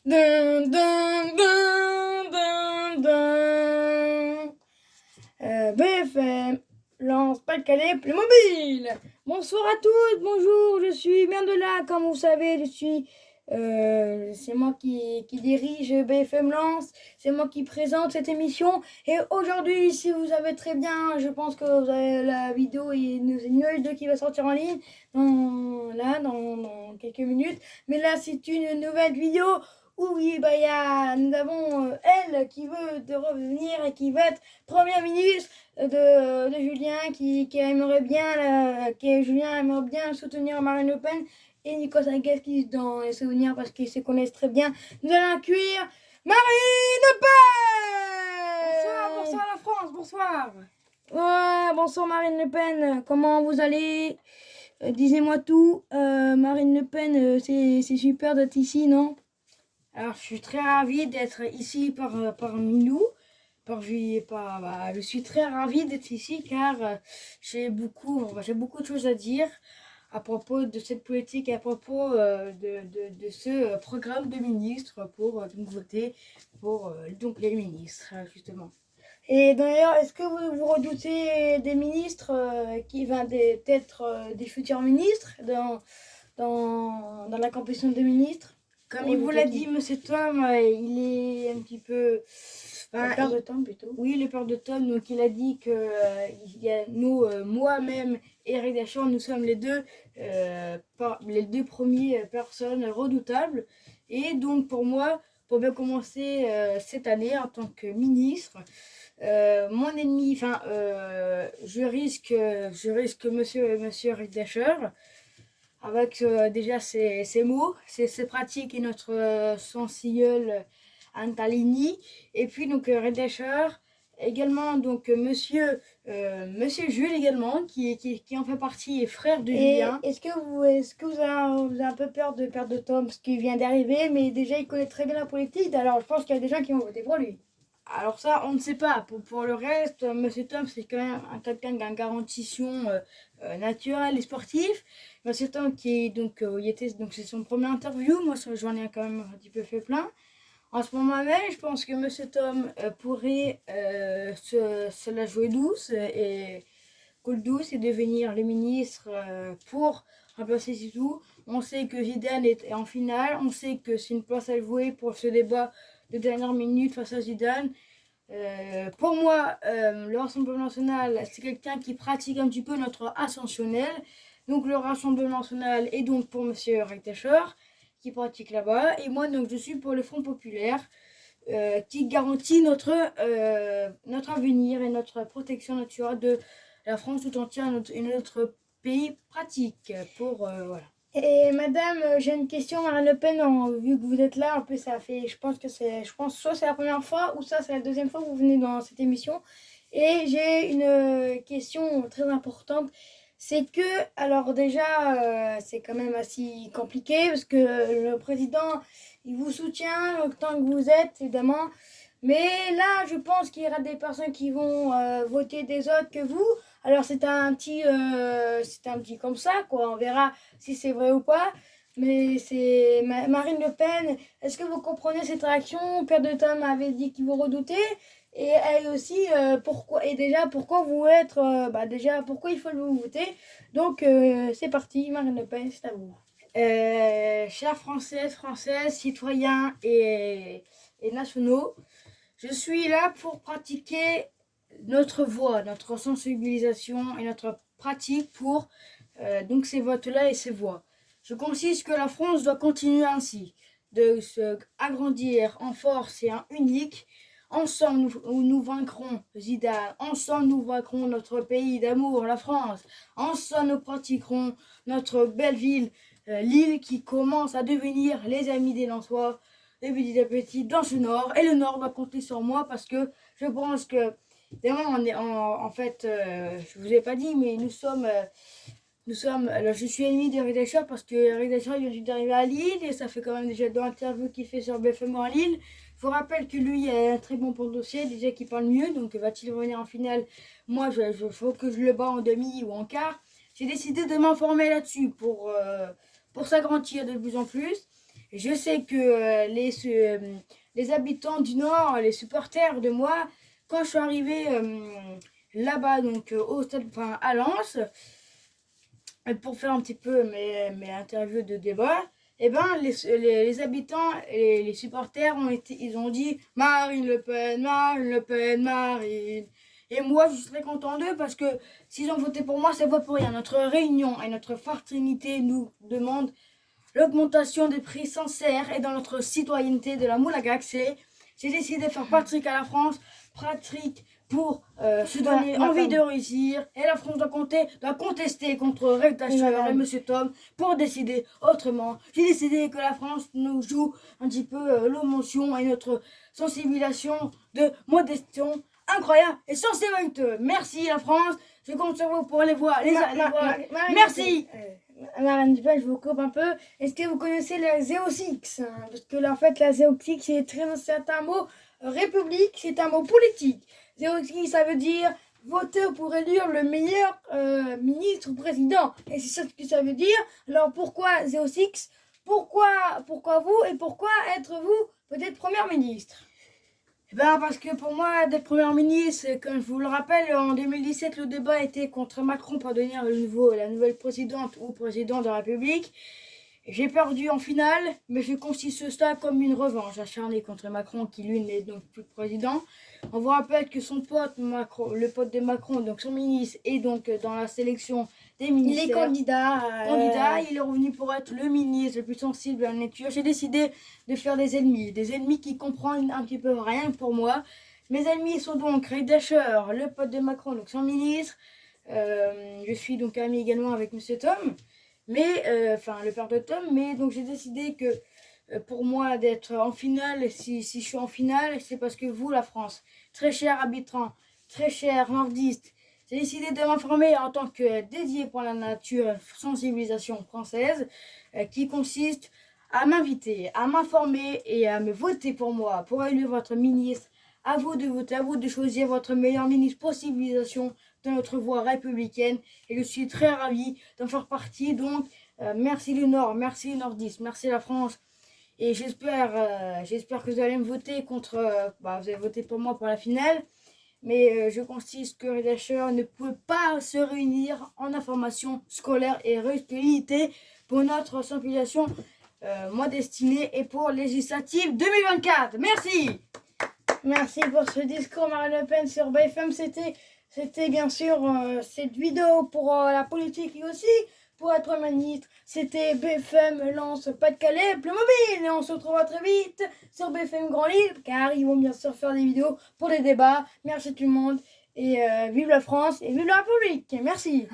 Dun, dun, dun, dun, dun. BFM lance Pas-de-Calais Playmobil. Bonsoir à tous, bonjour, je suis bien de là, comme vous savez, c'est moi qui dirige BFM Lance, c'est moi qui présente cette émission. Et aujourd'hui, si vous savez très bien, je pense que vous avez la vidéo et une vidéo qui va sortir en ligne dans quelques minutes. Mais là, c'est une nouvelle vidéo où oui, nous avons elle qui veut de revenir et qui veut être première ministre de Julien qui aimerait bien, Julien aimerait bien soutenir Marine Le Pen et Nicolas Sarkozy qui dans les souvenirs parce qu'ils se connaissent très bien. Nous allons accueillir Marine Le Pen. Bonsoir la France, bonsoir. Bonsoir Marine Le Pen, comment vous allez? Disez-moi tout. Marine Le Pen, c'est super d'être ici, non? Alors je suis très ravie d'être ici parmi nous. Je suis très ravie d'être ici car j'ai beaucoup de choses à dire à propos de cette politique et à propos de ce programme de ministres pour donc voter pour donc les ministres justement. Et d'ailleurs, est-ce que vous redoutez des ministres qui vont être des futurs ministres dans la compétition des ministres? Comme il vous l'a dit, monsieur Tom, il est un petit peu... le père de Tom plutôt. Oui, le père de Tom, donc il a dit que moi-même et Eric Dachand, nous sommes les deux premières personnes redoutables. Et donc pour moi, pour bien commencer cette année en tant que ministre, mon ennemi, je risque monsieur Eric Dacher avec déjà ses mots, ses pratiques et notre sensilleul Antalini. Et puis donc Redacher, également donc monsieur Jules également, qui en fait partie et frère de Julien. Est-ce que vous avez un peu peur de perdre Tom, parce qu'il vient d'arriver, mais déjà il connaît très bien la politique, alors je pense qu'il y a des gens qui vont voter pour lui. Alors ça, on ne sait pas. Pour le reste, monsieur Tom, c'est quand même quelqu'un qui a une garantition naturelle et sportive. Monsieur Tom, qui est donc, c'est son premier interview. Moi, j'en ai quand même un petit peu fait plein. En ce moment même, je pense que monsieur Tom pourrait se la jouer douce et cool douce et devenir le ministre pour remplacer Zizou. On sait que Zidane est en finale. On sait que c'est une place à jouer pour ce débat de dernière minute face à Zidane. Pour moi, le Rassemblement national, c'est quelqu'un qui pratique un petit peu notre ascensionnel. Donc le Rassemblement national est donc pour monsieur Rectacher, qui pratique là-bas. Et moi, donc, je suis pour le Front populaire, qui garantit notre avenir et notre protection naturelle de la France tout entière et notre pays pratique. Voilà. Et madame, j'ai une question, Marine Le Pen, vu que vous êtes là, un peu ça fait, je pense soit c'est la première fois ou ça c'est la deuxième fois que vous venez dans cette émission. Et j'ai une question très importante, c'est que, alors déjà, c'est quand même assez compliqué parce que le président, il vous soutient autant que vous êtes, évidemment. Mais là, je pense qu'il y aura des personnes qui vont voter des autres que vous. Alors c'est un petit comme ça, quoi. On verra si c'est vrai ou pas. Mais c'est Marine Le Pen. Est-ce que vous comprenez cette réaction? Père de Tom avait dit qu'il vous redoutait. Et elle aussi, pourquoi? Et déjà, pourquoi vous êtes, déjà, pourquoi il faut vous voter? Donc c'est parti, Marine Le Pen, c'est à vous. Chers Françaises, citoyens et nationaux, je suis là pour pratiquer notre voix, notre sensibilisation et notre pratique pour donc ces votes-là et ces voix. Je consiste que la France doit continuer ainsi, de se agrandir en force et en unique. Ensemble, nous vaincrons Zidane. Ensemble, nous vaincrons notre pays d'amour, la France. Ensemble, nous pratiquerons notre belle ville, Lille, qui commence à devenir les amis des Lensois, et petit à petit dans ce nord. Et le nord doit compter sur moi parce que je pense que, évidemment, on est en fait, je vous ai pas dit, mais nous sommes, alors je suis ennemi d'Eric Dacher parce que Eric Dacher vient d'arriver à Lille et ça fait quand même déjà deux interviews qu'il fait sur BFM en Lille. Je vous rappelle que lui a un très bon dossier, déjà qu'il parle mieux, donc va-t-il revenir en finale? Moi, il faut que je le bats en demi ou en quart. J'ai décidé de m'informer là-dessus pour s'agrandir de plus en plus. Je sais que les habitants du Nord, les supporters de moi, quand je suis arrivé là-bas, donc au stade, enfin à Lens, pour faire un petit peu mes interviews de débat, et ben les habitants et les supporters ils ont dit Marine Le Pen, Marine Le Pen, Marine. Et moi, je suis très content d'eux parce que s'ils ont voté pour moi, c'est pas pour rien. Notre réunion et notre fraternité nous demandent l'augmentation des prix sincères et dans notre citoyenneté de la Moulagac. J'ai décidé de faire Patrick à la France, Patrick pour se donner envie de réussir. Et la France doit contester contre Red Thatcher et Monsieur Tom pour décider autrement. J'ai décidé que la France nous joue un petit peu l'émotion et notre sensibilisation de modestion incroyable et sensibilité. Merci la France. Je compte sur vous pour les voix. Merci. Marine Dupin, je vous coupe un peu. Est-ce que vous connaissez la ZO6? Parce que là, en fait, la ZO6, c'est un mot république, c'est un mot politique. ZO6, ça veut dire voter pour élire le meilleur ministre ou président. Et c'est ça ce que ça veut dire. Alors pourquoi ZO6? Pourquoi vous et pourquoi être vous peut-être première ministre? Ben parce que pour moi, d'être première ministre, comme je vous le rappelle, en 2017, le débat était contre Macron pour devenir la nouvelle présidente ou président de la République. J'ai perdu en finale, mais je considère ça comme une revanche acharnée contre Macron, qui lui n'est donc plus président. On vous rappelle que son pote, Macron, le pote de Macron, donc son ministre, est donc dans la sélection des ministères. Il est candidat. Il est revenu pour être le ministre le plus sensible de la nature. J'ai décidé de faire des ennemis qui comprennent un petit peu rien pour moi. Mes ennemis sont donc Red Thatcher, le pote de Macron, donc son ministre. Je suis donc ami également avec Monsieur Tom. Enfin le père de Tom, mais donc j'ai décidé que pour moi d'être en finale, si je suis en finale, c'est parce que vous, la France, très cher habitants, très cher nordiste, j'ai décidé de m'informer en tant que dédié pour la nature, sensibilisation française, qui consiste à m'inviter, à m'informer et à me voter pour moi, pour élire votre ministre. À vous de voter, à vous de choisir votre meilleur ministre pour civilisation de notre voie républicaine. Et je suis très ravi d'en faire partie. Donc, merci le Nord, merci les Nordistes, merci la France. Et j'espère que vous allez me voter contre... vous allez voter pour moi pour la finale. Mais je constate que Red Thatcher ne peut pas se réunir en information scolaire et réalité pour notre sensibilisation destinée et pour législative 2024. Merci. Merci pour ce discours, Marine Le Pen, sur BFM. C'était bien sûr cette vidéo pour la politique et aussi pour être ministre. C'était BFM Lens Pas-de-Calais, Playmobil. Et on se retrouvera très vite sur BFM Grand Lille, car ils vont bien sûr faire des vidéos pour des débats. Merci tout le monde. Et vive la France et vive la République. Merci.